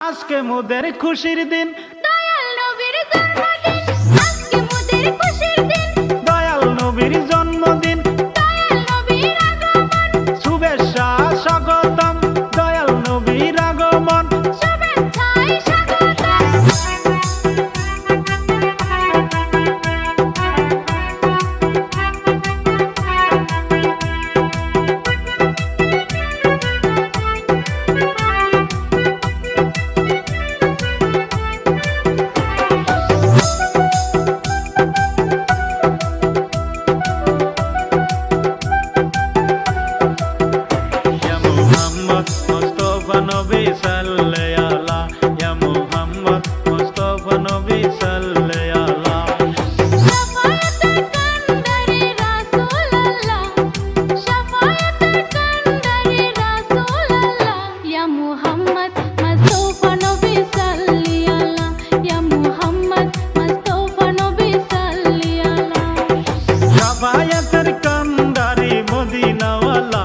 আজকে মোদের খুশির দিন, দয়াল নবীর জন্মদিন। আজকে মোদের খুশির দিন, দয়াল নবীর জন্মদিন। দয়াল নবীর আগমন, শুভেচ্ছা স্বাগতম, দয়াল নবীর আগমন। শুভেচ্ছায় স্বাগতম। ইয়া মুহাম্মদ মুস্তাফা নবী সাল্লাল্লাহু আলা, ইয়া মুহাম্মদ মুস্তাফা নবী সাল্লাল্লাহু আলা। শাফায়াতুল কান্দারি রাসূলুল্লাহ, শাফায়াতুল কান্দারি রাসূলুল্লাহ। ইয়া মুহাম্মদ মুস্তাফা নবী সাল্লি আলা, ইয়া মুহাম্মদ মুস্তাফা নবী সাল্লি আলা। শাফায়াতের কান্দারি মদিনাওয়ালা,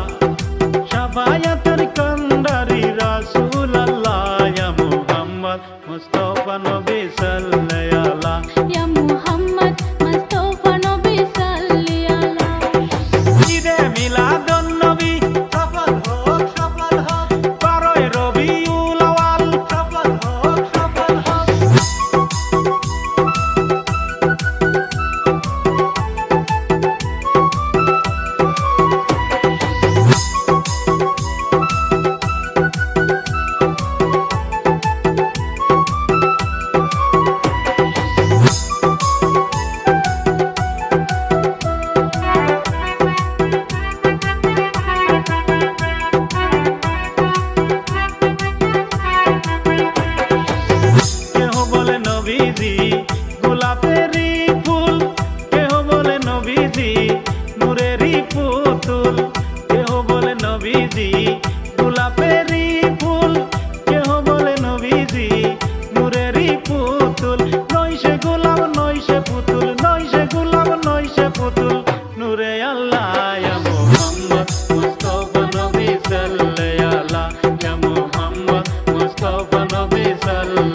শাফায়াতের কান্দারি রাসূলুল্লাহ। ইয়া মুহাম্মদ মুস্তাফা নবী সাল্লাল্লাহু আলা। ইয়া মুহাম্মদ মুস্তাফা নবী সাল্লি আলা। ঈদে মিলাদুন নবী সফল হোক, সফল হোক। 12ই রবিউল আউয়াল সফল হোক, সফল হোক। কেহ বলে নবীজি গোলাপেরই ফুল, কেহ বলে নবীজি নূরেরই পুতুল। কেহ বলে নবীজি গোলাপেরই ফুল, কেহ বলে নবীজি নূরেরই পুতুল। নয় সে গোলাপ নয় সে পুতুল, নয় সে গোলাপ নয় সে পুতুল, নূরে আল্লাহ। ইয়া মুহাম্মদ মুস্তাফা নবী সাল্লাল্লাহু আলা, ইয়া মুহাম্মদ মুস্তাফা নবী সাল্লাল্লাহু